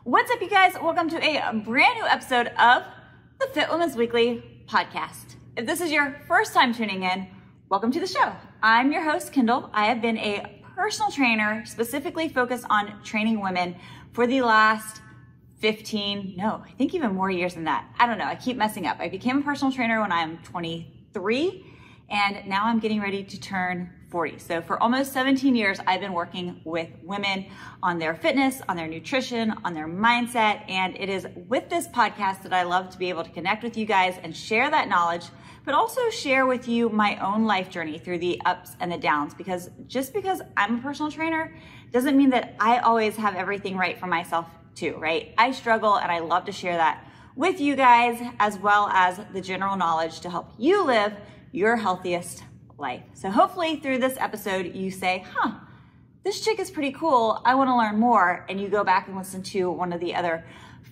What's up, you guys? Welcome to a brand new episode of the Fit Women's Weekly podcast. If this is your first time tuning in, welcome to the show. I'm your host, Kendall. I have been a personal trainer specifically focused on training women for the last 15, I think even more years than that. I don't know. I keep messing up. I became a personal trainer when I'm 23, and now I'm getting ready to turn 40. So for almost 17 years, I've been working with women on their fitness, on their nutrition, on their mindset. And it is with this podcast that I love to be able to connect with you guys and share that knowledge, but also share with you my own life journey through the ups and the downs. Because just because I'm a personal trainer doesn't mean that I always have everything right for myself too, right? I struggle, and I love to share that with you guys, as well as the general knowledge to help you live your healthiest life. So hopefully through this episode, you say, this chick is pretty cool. I want to learn more. And you go back and listen to one of the other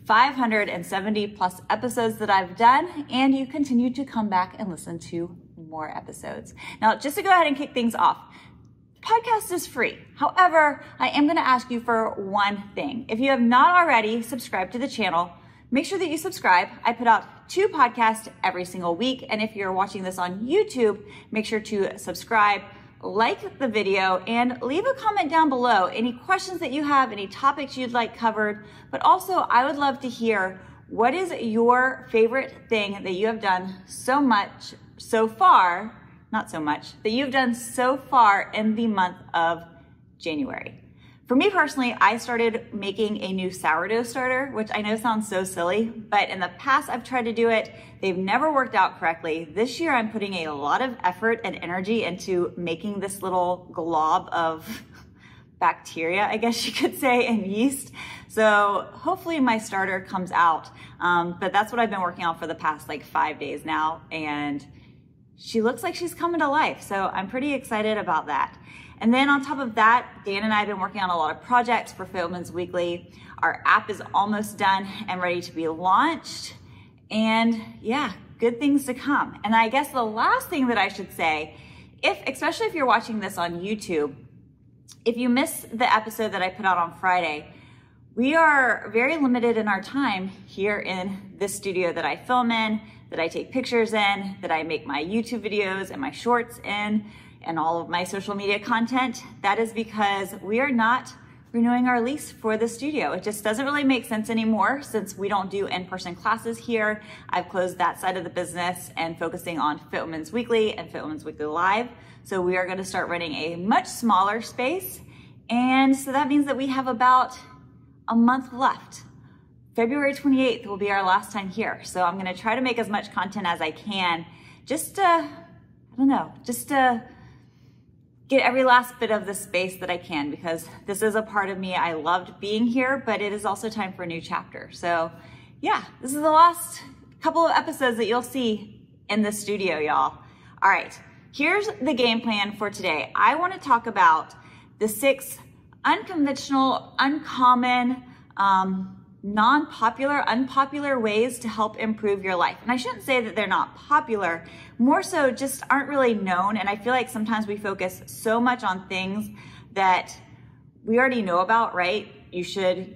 570 plus episodes that I've done, and you continue to come back and listen to more episodes. Now, just to go ahead and kick things off, the podcast is free. However, I am going to ask you for one thing. If you have not already subscribed to the channel, make sure that you subscribe. I put out 2 podcasts every single week. And if you're watching this on YouTube, make sure to subscribe, like the video, and leave a comment down below. Any questions that you have, any topics you'd like covered. But also, I would love to hear, what is your favorite thing that you have done that you've done so far in the month of January? For me personally, I started making a new sourdough starter, which I know sounds so silly, but in the past I've tried to do it. They've never worked out correctly. This year I'm putting a lot of effort and energy into making this little glob of bacteria, I guess you could say, and yeast. So hopefully my starter comes out. But that's what I've been working on for the past 5 days now. And she looks like she's coming to life. So I'm pretty excited about that. And then on top of that, Dan and I have been working on a lot of projects for Fit Women's Weekly. Our app is almost done and ready to be launched. And yeah, good things to come. And I guess the last thing that I should say, especially if you're watching this on YouTube, if you missed the episode that I put out on Friday, we are very limited in our time here in this studio that I film in, that I take pictures in, that I make my YouTube videos and my shorts in, and all of my social media content. That is because we are not renewing our lease for the studio. It just doesn't really make sense anymore since we don't do in-person classes here. I've closed that side of the business and focusing on Fit Women's Weekly and Fit Women's Weekly Live. So we are going to start running a much smaller space. And so that means that we have about a month left. February 28th will be our last time here. So I'm going to try to make as much content as I can just to get every last bit of the space that I can, because this is a part of me. I loved being here, but it is also time for a new chapter. So yeah, this is the last couple of episodes that you'll see in the studio, y'all. All right, here's the game plan for today. I want to talk about the 6 unconventional, uncommon, unpopular ways to help improve your life. And I shouldn't say that they're not popular, more so just aren't really known. And I feel like sometimes we focus so much on things that we already know about, right? You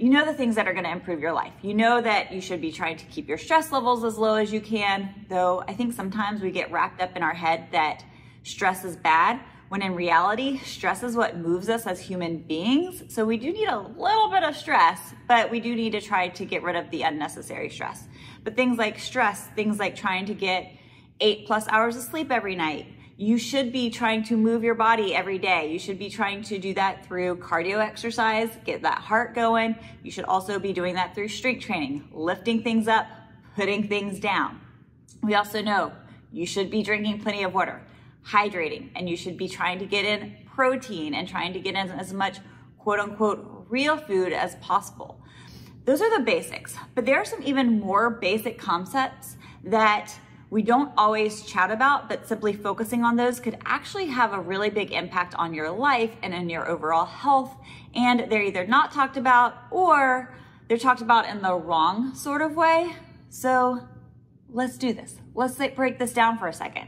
know the things that are going to improve your life. You know that you should be trying to keep your stress levels as low as you can, though I think sometimes we get wrapped up in our head that stress is bad, when in reality, stress is what moves us as human beings. So we do need a little bit of stress, but we do need to try to get rid of the unnecessary stress. But things like stress, things like trying to get 8+ hours of sleep every night, you should be trying to move your body every day. You should be trying to do that through cardio exercise, get that heart going. You should also be doing that through strength training, lifting things up, putting things down. We also know you should be drinking plenty of water, hydrating, and you should be trying to get in protein and trying to get in as much quote unquote real food as possible. Those are the basics, but there are some even more basic concepts that we don't always chat about, but simply focusing on those could actually have a really big impact on your life and in your overall health. And they're either not talked about or they're talked about in the wrong sort of way. So let's do this. Let's break this down for a second.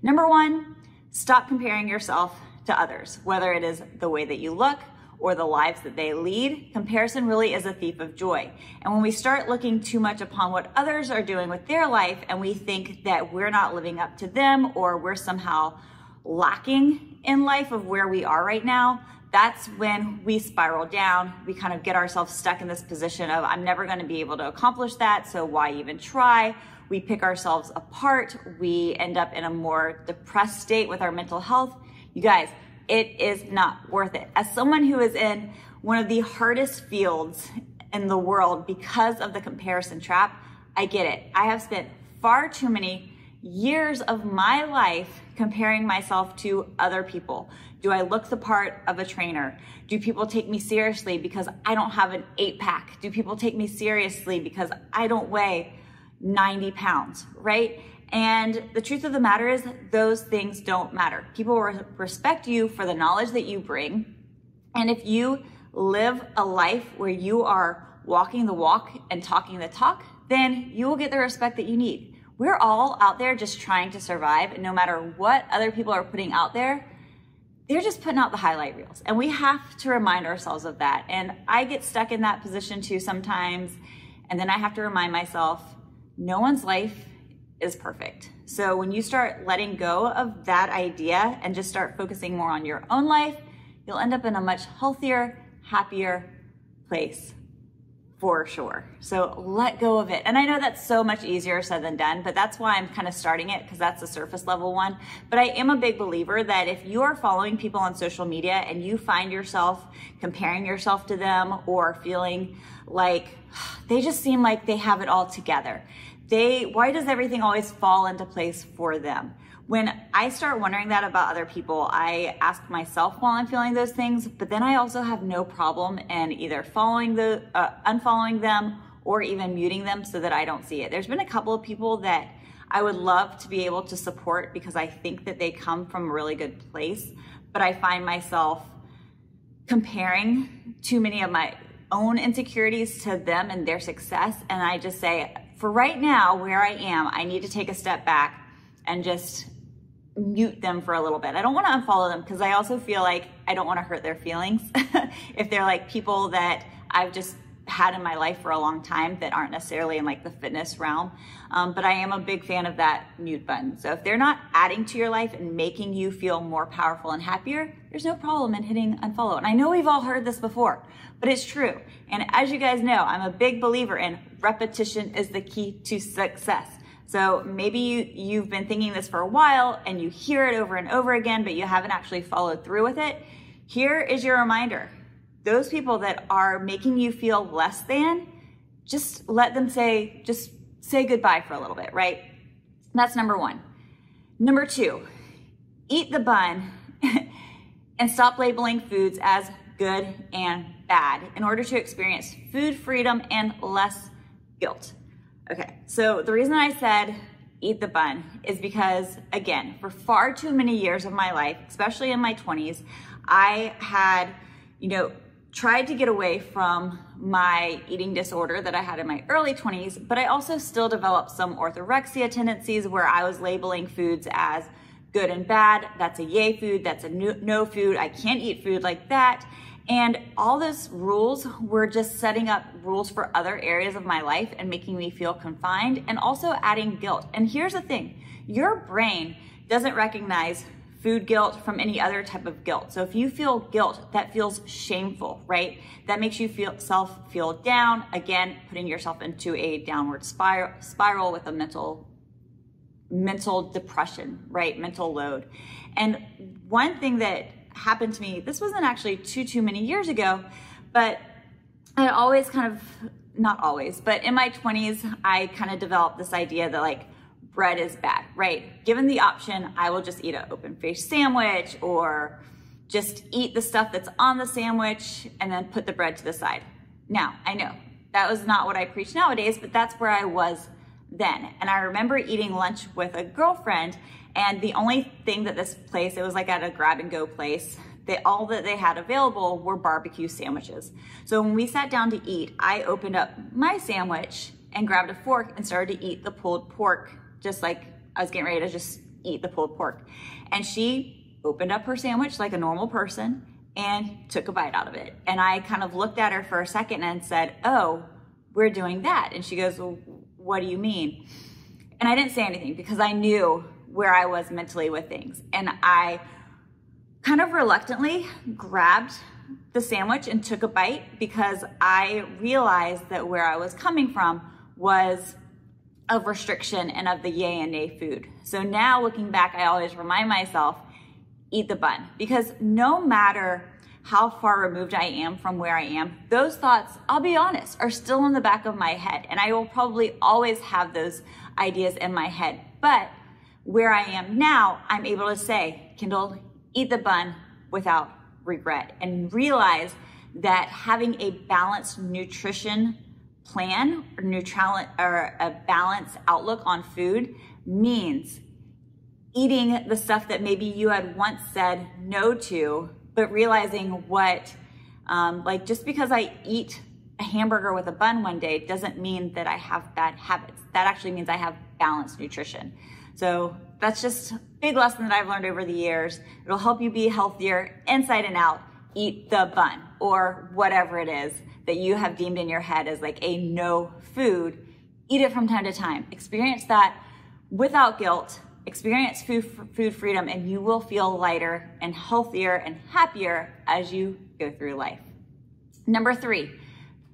Number 1, stop comparing yourself to others, whether it is the way that you look or the lives that they lead, comparison really is a thief of joy. And when we start looking too much upon what others are doing with their life and we think that we're not living up to them or we're somehow lacking in life of where we are right now, that's when we spiral down. We kind of get ourselves stuck in this position of, I'm never going to be able to accomplish that, so why even try? We pick ourselves apart. We end up in a more depressed state with our mental health. You guys, it is not worth it. As someone who is in one of the hardest fields in the world because of the comparison trap, I get it. I have spent far too many years of my life comparing myself to other people. Do I look the part of a trainer? Do people take me seriously because I don't have an 8-pack? Do people take me seriously because I don't weigh 90 pounds, right? And the truth of the matter is those things don't matter. People respect you for the knowledge that you bring. And if you live a life where you are walking the walk and talking the talk, then you will get the respect that you need. We're all out there just trying to survive, and no matter what other people are putting out there, they're just putting out the highlight reels. And we have to remind ourselves of that. And I get stuck in that position too sometimes. And then I have to remind myself, no one's life is perfect. So when you start letting go of that idea and just start focusing more on your own life, you'll end up in a much healthier, happier place for sure. So let go of it. And I know that's so much easier said than done, but that's why I'm kind of starting it, because that's the surface level one. But I am a big believer that if you are following people on social media and you find yourself comparing yourself to them or feeling like they just seem like they have it all together, why does everything always fall into place for them? When I start wondering that about other people, I ask myself while I'm feeling those things, but then I also have no problem in either unfollowing them or even muting them so that I don't see it. There's been a couple of people that I would love to be able to support because I think that they come from a really good place, but I find myself comparing too many of my own insecurities to them and their success. And I just say, for right now, where I am, I need to take a step back and just mute them for a little bit. I don't want to unfollow them because I also feel like I don't want to hurt their feelings if they're like people that I've just had in my life for a long time that aren't necessarily in like the fitness realm. But I am a big fan of that mute button. So if they're not adding to your life and making you feel more powerful and happier, there's no problem in hitting unfollow. And I know we've all heard this before, but it's true. And as you guys know, I'm a big believer in repetition is the key to success. So maybe you've been thinking this for a while and you hear it over and over again, but you haven't actually followed through with it. Here is your reminder. Those people that are making you feel less than, just let them say goodbye for a little bit, right? That's number one. Number two, eat the bun and stop labeling foods as good and bad in order to experience food freedom and less guilt. Okay, so the reason I said eat the bun is because, again, for far too many years of my life, especially in my 20s, I had, tried to get away from my eating disorder that I had in my early 20s, but I also still developed some orthorexia tendencies where I was labeling foods as good and bad. That's a yay food, that's a no food, I can't eat food like that. And all those rules were just setting up rules for other areas of my life and making me feel confined and also adding guilt. And here's the thing, your brain doesn't recognize food guilt from any other type of guilt. So if you feel guilt, that feels shameful, right? That makes you feel down, again, putting yourself into a downward spiral with a mental depression, right? Mental load. And one thing that happened to me, this wasn't actually too many years ago, but I always not always, but in my 20s, I kind of developed this idea that like bread is bad, right? Given the option, I will just eat an open-faced sandwich or just eat the stuff that's on the sandwich and then put the bread to the side. Now, I know that was not what I preach nowadays, but that's where I was then. And I remember eating lunch with a girlfriend, and the only thing that this place, it was like at a grab and go place, all that they had available were barbecue sandwiches. So when we sat down to eat, I opened up my sandwich and grabbed a fork and started to eat the pulled pork, just like I was getting ready to just eat the pulled pork. And she opened up her sandwich like a normal person and took a bite out of it. And I kind of looked at her for a second and said, oh, we're doing that. And she goes, well, what do you mean? And I didn't say anything because I knew where I was mentally with things. And I kind of reluctantly grabbed the sandwich and took a bite because I realized that where I was coming from was of restriction and of the yay and nay food. So now looking back, I always remind myself, eat the bun, because no matter how far removed I am from where I am, those thoughts, I'll be honest, are still in the back of my head. And I will probably always have those ideas in my head. But where I am now, I'm able to say, Kendall, eat the bun without regret, and realize that having a balanced nutrition plan or a balanced outlook on food means eating the stuff that maybe you had once said no to, but realizing what, like just because I eat a hamburger with a bun one day doesn't mean that I have bad habits. That actually means I have balanced nutrition. So that's just a big lesson that I've learned over the years. It'll help you be healthier inside and out. Eat the bun, or whatever it is that you have deemed in your head as like a no food. Eat it from time to time. Experience that without guilt. Experience food freedom, and you will feel lighter and healthier and happier as you go through life. Number 3,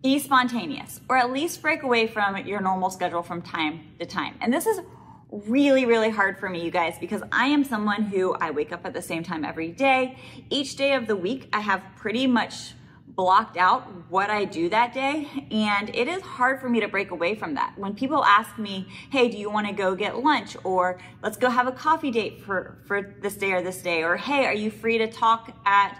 be spontaneous, or at least break away from your normal schedule from time to time. And this is really, really hard for me, you guys, because I am someone who I wake up at the same time every day. Each day of the week, I have pretty much blocked out what I do that day, and it is hard for me to break away from that. When people ask me, hey, do you want to go get lunch, or let's go have a coffee date for this day or this day, or hey, are you free to talk at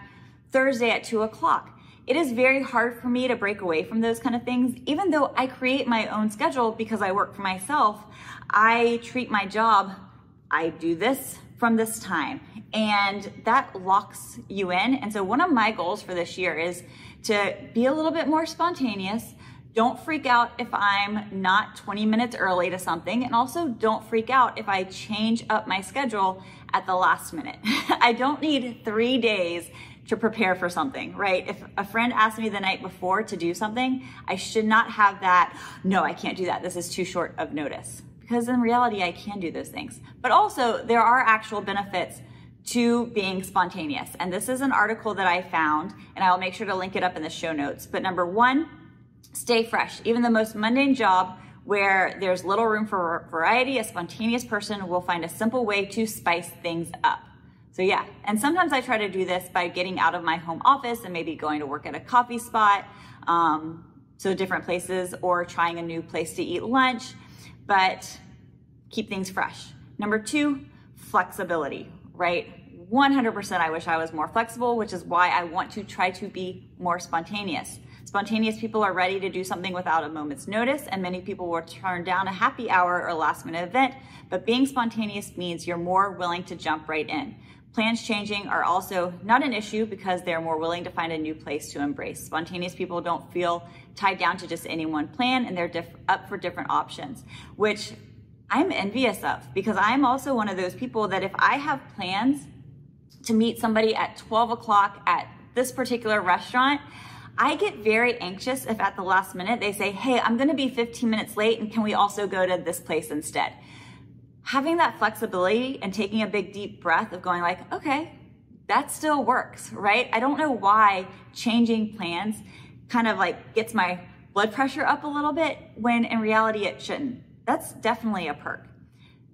Thursday at 2 o'clock? It is very hard for me to break away from those kind of things. Even though I create my own schedule because I work for myself, I treat my job, I do this from this time, and that locks you in. And so one of my goals for this year is to be a little bit more spontaneous. Don't freak out if I'm not 20 minutes early to something, and also don't freak out if I change up my schedule at the last minute. I don't need 3 days to prepare for something, right? If a friend asked me the night before to do something, I should not have that, no, I can't do that, this is too short of notice. Because in reality, I can do those things. But also, there are actual benefits to being spontaneous. And this is an article that I found, and I will make sure to link it up in the show notes. But number 1, stay fresh. Even the most mundane job where there's little room for variety, a spontaneous person will find a simple way to spice things up. So yeah, and sometimes I try to do this by getting out of my home office and maybe going to work at a coffee spot, so different places, or trying a new place to eat lunch, but keep things fresh. Number 2, flexibility, right? 100% I wish I was more flexible, which is why I want to try to be more spontaneous. Spontaneous people are ready to do something without a moment's notice, and many people will turn down a happy hour or last minute event, but being spontaneous means you're more willing to jump right in. Plans changing are also not an issue because they're more willing to find a new place to embrace. Spontaneous people don't feel tied down to just any one plan, and they're up for different options, which I'm envious of, because I'm also one of those people that if I have plans to meet somebody at 12 o'clock at this particular restaurant, I get very anxious if at the last minute they say, hey, I'm gonna be 15 minutes late and can we also go to this place instead? Having that flexibility and taking a big deep breath of going like, okay, that still works, right? I don't know why changing plans kind of like gets my blood pressure up a little bit when in reality it shouldn't. That's definitely a perk.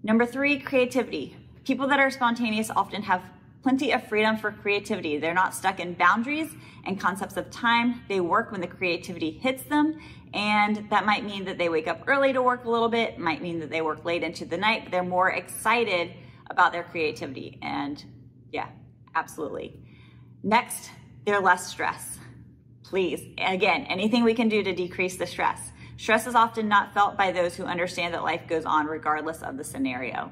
Number 3, creativity. People that are spontaneous often have plenty of freedom for creativity. They're not stuck in boundaries and concepts of time. They work when the creativity hits them, and that might mean that they wake up early to work a little bit, might mean that they work late into the night, but they're more excited about their creativity. And yeah, absolutely. Next, they're less stress. Please, again, anything we can do to decrease the stress. Stress is often not felt by those who understand that life goes on regardless of the scenario.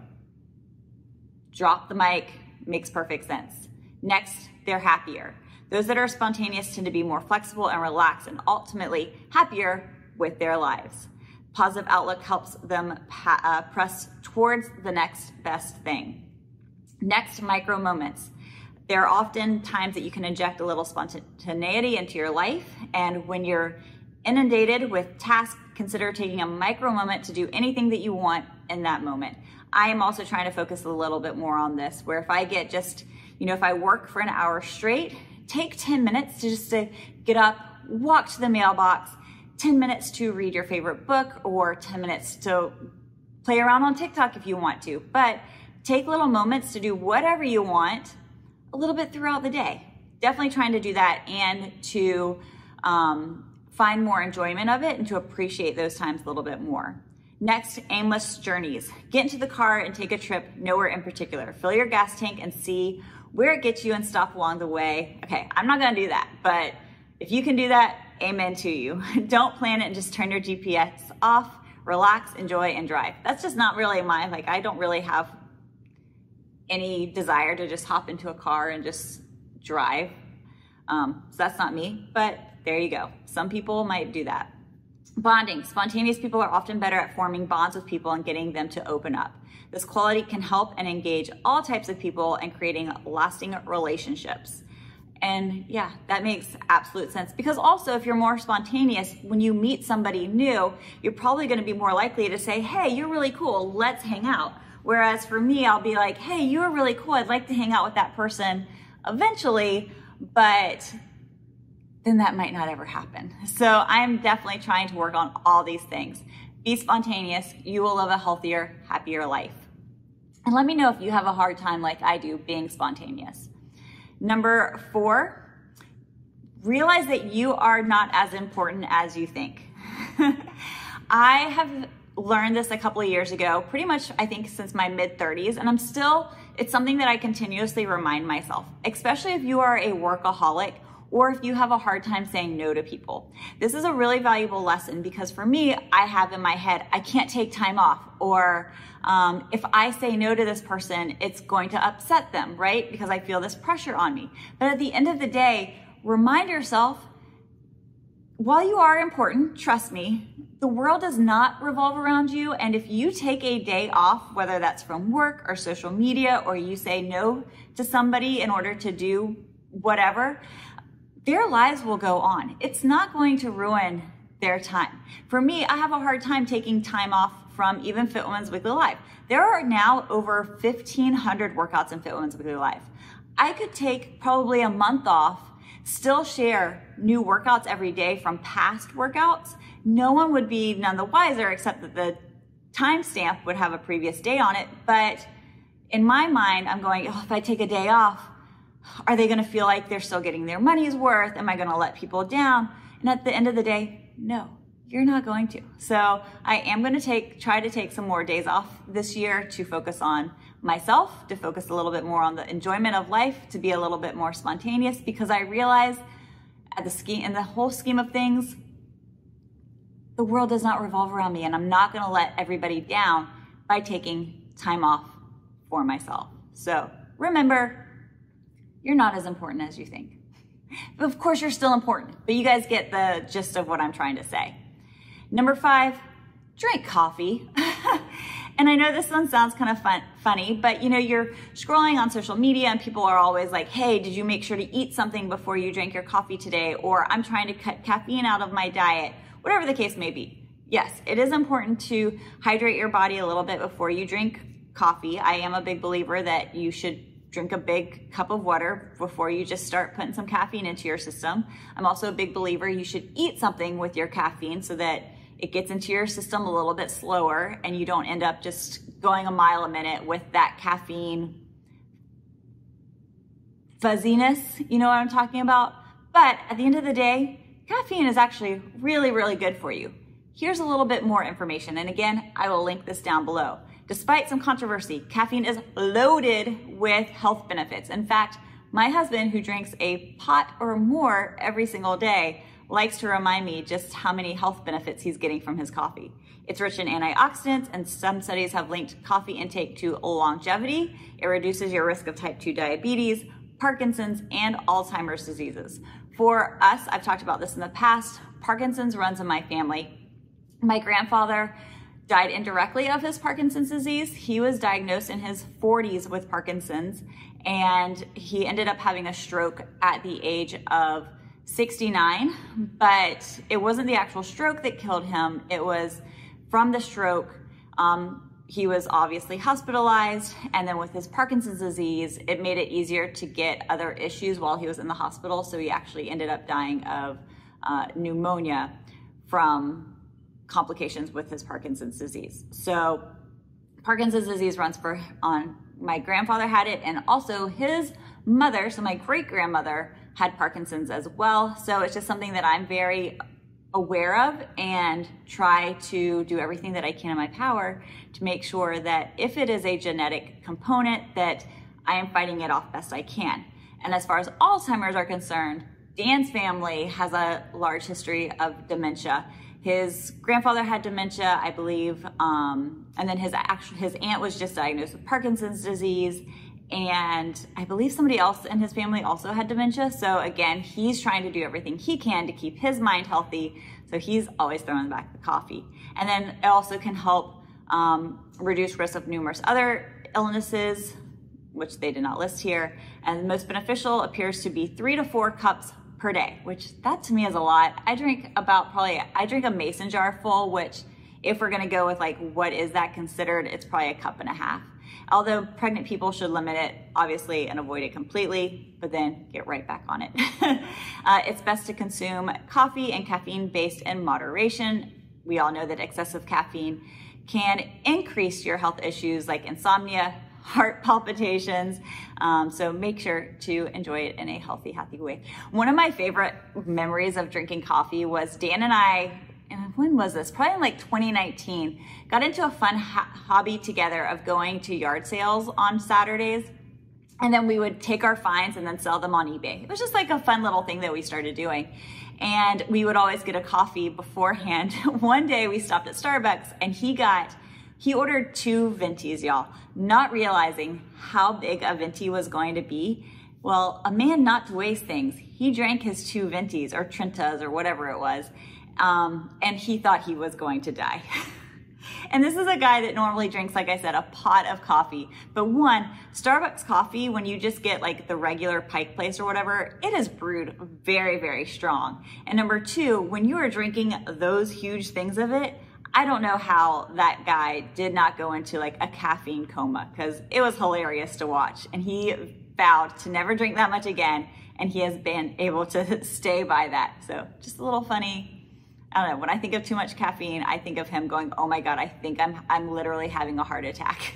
Drop the mic, makes perfect sense. Next, they're happier. Those that are spontaneous tend to be more flexible and relaxed, and ultimately happier with their lives. Positive outlook helps them press towards the next best thing. Next, micro moments. There are often times that you can inject a little spontaneity into your life, and when you're inundated with tasks, consider taking a micro moment to do anything that you want in that moment. I am also trying to focus a little bit more on this, where if I get just, if I work for an hour straight, take 10 minutes to get up, walk to the mailbox, 10 minutes to read your favorite book, or 10 minutes to play around on TikTok if you want to. But take little moments to do whatever you want a little bit throughout the day. Definitely trying to do that and to find more enjoyment of it and to appreciate those times a little bit more. Next, aimless journeys. Get into the car and take a trip nowhere in particular. Fill your gas tank and see where it gets you and stop along the way. Okay, I'm not gonna do that, but if you can do that, amen to you. Don't plan it and just turn your GPS off, relax, enjoy, and drive. That's just not really I don't really have any desire to just hop into a car and just drive. So that's not me, but there you go. Some people might do that. Bonding. Spontaneous people are often better at forming bonds with people and getting them to open up. This quality can help and engage all types of people and creating lasting relationships. And yeah, that makes absolute sense, because also if you're more spontaneous, when you meet somebody new, you're probably going to be more likely to say, hey, you're really cool, let's hang out. Whereas for me, I'll be like, hey, you're really cool, I'd like to hang out with that person eventually, but then that might not ever happen. So I'm definitely trying to work on all these things. Be spontaneous, you will live a healthier, happier life. And let me know if you have a hard time like I do being spontaneous. Number 4, realize that you are not as important as you think. I have learned this a couple of years ago, pretty much I think since my mid-30s, and it's something that I continuously remind myself, especially if you are a workaholic or if you have a hard time saying no to people. This is a really valuable lesson, because for me, I have in my head, I can't take time off, or if I say no to this person, it's going to upset them, right? Because I feel this pressure on me. But at the end of the day, remind yourself, while you are important, trust me, the world does not revolve around you. And if you take a day off, whether that's from work or social media, or you say no to somebody in order to do whatever, their lives will go on. It's not going to ruin their time. For me, I have a hard time taking time off from even Fit Women's Weekly Live. There are now over 1,500 workouts in Fit Women's Weekly Live. I could take probably a month off, still share new workouts every day from past workouts. No one would be none the wiser, except that the timestamp would have a previous day on it. But in my mind, I'm going, oh, if I take a day off, are they gonna feel like they're still getting their money's worth? Am I gonna let people down? And at the end of the day, no, you're not going to. So I am gonna try to take some more days off this year to focus on myself, to focus a little bit more on the enjoyment of life, to be a little bit more spontaneous, because I realize in the whole scheme of things, the world does not revolve around me, and I'm not gonna let everybody down by taking time off for myself. So remember, you're not as important as you think. But of course, you're still important, but you guys get the gist of what I'm trying to say. Number 5, drink coffee. And I know this one sounds kind of funny, but you're scrolling on social media and people are always like, hey, did you make sure to eat something before you drank your coffee today? Or I'm trying to cut caffeine out of my diet, whatever the case may be. Yes, it is important to hydrate your body a little bit before you drink coffee. I am a big believer that you should drink a big cup of water before you just start putting some caffeine into your system. I'm also a big believer you should eat something with your caffeine so that it gets into your system a little bit slower and you don't end up just going a mile a minute with that caffeine fuzziness, you know what I'm talking about? But at the end of the day, caffeine is actually really, really good for you. Here's a little bit more information, and again, I will link this down below. Despite some controversy, caffeine is loaded with health benefits. In fact, my husband, who drinks a pot or more every single day, likes to remind me just how many health benefits he's getting from his coffee. It's rich in antioxidants, and some studies have linked coffee intake to longevity. It reduces your risk of type 2 diabetes, Parkinson's, and Alzheimer's diseases. For us, I've talked about this in the past, Parkinson's runs in my family. My grandfather died indirectly of his Parkinson's disease. He was diagnosed in his 40s with Parkinson's, and he ended up having a stroke at the age of 69, but it wasn't the actual stroke that killed him. It was from the stroke. He was obviously hospitalized, and then with his Parkinson's disease, it made it easier to get other issues while he was in the hospital. So he actually ended up dying of pneumonia from complications with his Parkinson's disease. So Parkinson's disease runs on my grandfather had it, and also his mother, so my great-grandmother, had Parkinson's as well. So it's just something that I'm very aware of and try to do everything that I can in my power to make sure that if it is a genetic component, that I am fighting it off best I can. And as far as Alzheimer's are concerned, Dan's family has a large history of dementia. His grandfather had dementia, I believe, and then his aunt was just diagnosed with Parkinson's disease, and I believe somebody else in his family also had dementia. So again, he's trying to do everything he can to keep his mind healthy. So he's always throwing back the coffee. And then it also can help reduce risk of numerous other illnesses, which they did not list here. And the most beneficial appears to be 3 to 4 cups per day, which that to me is a lot. I drink a mason jar full, which if we're gonna go with like, what is that considered? It's probably 1.5 cups. Although pregnant people should limit it, obviously, and avoid it completely, but then get right back on it. It's best to consume coffee and caffeine based in moderation. We all know that excessive caffeine can increase your health issues like insomnia, heart palpitations. So make sure to enjoy it in a healthy, happy way. One of my favorite memories of drinking coffee was Dan and I, when was this? Probably in like 2019, got into a fun hobby together of going to yard sales on Saturdays. And then we would take our finds and then sell them on eBay. It was just like a fun little thing that we started doing. And we would always get a coffee beforehand. One day we stopped at Starbucks and he ordered 2 Ventis, y'all, not realizing how big a Venti was going to be. Well, a man not to waste things, he drank his 2 Ventis or Trentas or whatever it was. And he thought he was going to die. And this is a guy that normally drinks, like I said, a pot of coffee. But one, Starbucks coffee, when you just get like the regular Pike Place or whatever, it is brewed very, very strong. And number 2, when you are drinking those huge things of it, I don't know how that guy did not go into like a caffeine coma, because it was hilarious to watch. And he vowed to never drink that much again. And he has been able to stay by that. So just a little funny. I don't know, when I think of too much caffeine, I think of him going, oh my God, I think I'm literally having a heart attack.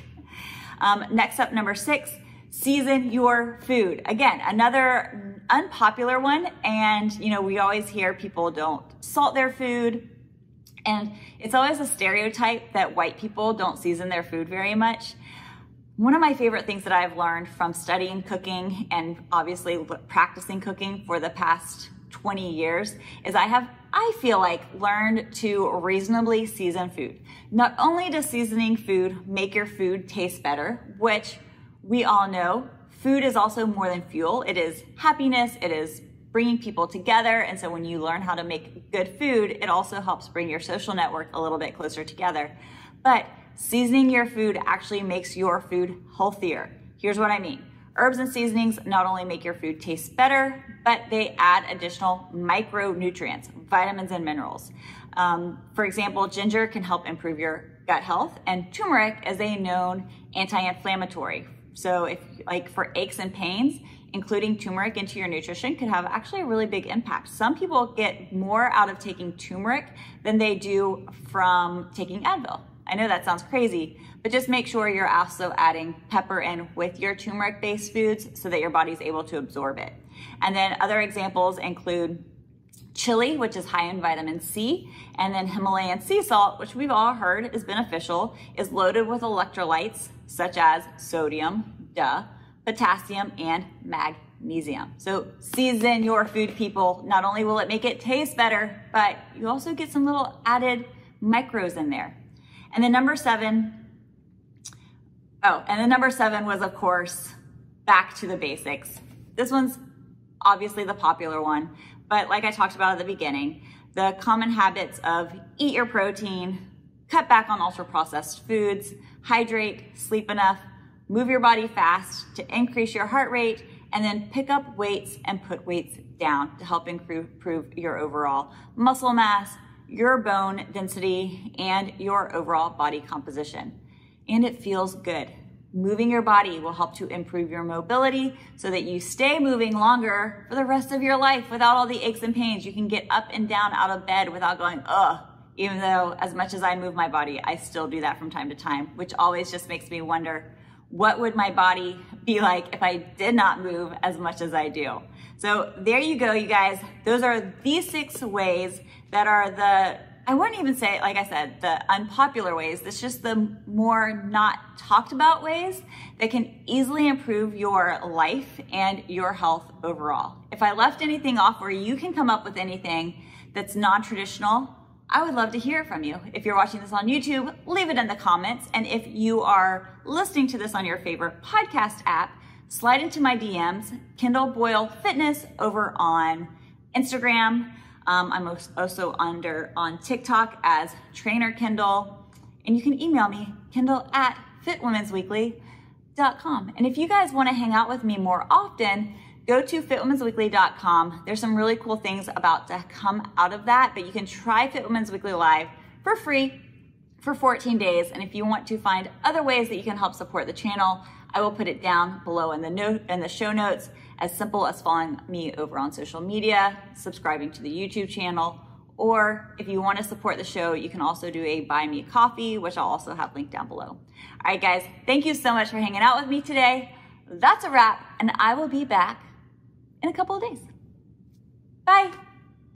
Next up, number 6, season your food. Again, another unpopular one. And you know, we always hear people don't salt their food. And it's always a stereotype that white people don't season their food very much. One of my favorite things that I've learned from studying cooking and obviously practicing cooking for the past 20 years is I feel like learned to reasonably season food. Not only does seasoning food make your food taste better, which we all know, food is also more than fuel. It is happiness, it is bringing people together. And so when you learn how to make good food, it also helps bring your social network a little bit closer together. But seasoning your food actually makes your food healthier. Here's what I mean. Herbs and seasonings not only make your food taste better, but they add additional micronutrients, vitamins and minerals. For example, ginger can help improve your gut health, and turmeric is a known anti-inflammatory. So if like for aches and pains, including turmeric into your nutrition could have actually a really big impact. Some people get more out of taking turmeric than they do from taking Advil. I know that sounds crazy, but just make sure you're also adding pepper in with your turmeric-based foods so that your body's able to absorb it. And then other examples include chili, which is high in vitamin C, and then Himalayan sea salt, which we've all heard is beneficial, is loaded with electrolytes such as sodium, potassium, and magnesium. So season your food, people. Not only will it make it taste better, but you also get some little added micros in there. And then number 7 was, of course, back to the basics. This one's obviously the popular one, but like I talked about at the beginning, the common habits of eat your protein, cut back on ultra processed foods, hydrate, sleep enough, move your body fast to increase your heart rate, and then pick up weights and put weights down to help improve your overall muscle mass, your bone density, and your overall body composition. And it feels good. Moving your body will help to improve your mobility so that you stay moving longer for the rest of your life without all the aches and pains. You can get up and down out of bed without going, ugh, even though as much as I move my body, I still do that from time to time, which always just makes me wonder, what would my body be like if I did not move as much as I do? So there you go, you guys. Those are the 6 ways that are I wouldn't even say, like I said, the unpopular ways. It's just the more not talked about ways that can easily improve your life and your health overall. If I left anything off or you can come up with anything that's non-traditional, I would love to hear from you. If you're watching this on YouTube, leave it in the comments. And if you are listening to this on your favorite podcast app, slide into my DMs, Kendall Boyle Fitness over on Instagram. I'm also on TikTok as Trainer Kendall. And you can email me, kendall@fitwomensweekly.com. And if you guys want to hang out with me more often, go to fitwomensweekly.com. There's some really cool things about to come out of that, but you can try Fit Women's Weekly Live for free for 14 days. And if you want to find other ways that you can help support the channel, I will put it down below in the show notes, as simple as following me over on social media, subscribing to the YouTube channel, or if you want to support the show, you can also do a buy me coffee, which I'll also have linked down below. All right, guys, thank you so much for hanging out with me today. That's a wrap, and I will be back in a couple of days. Bye.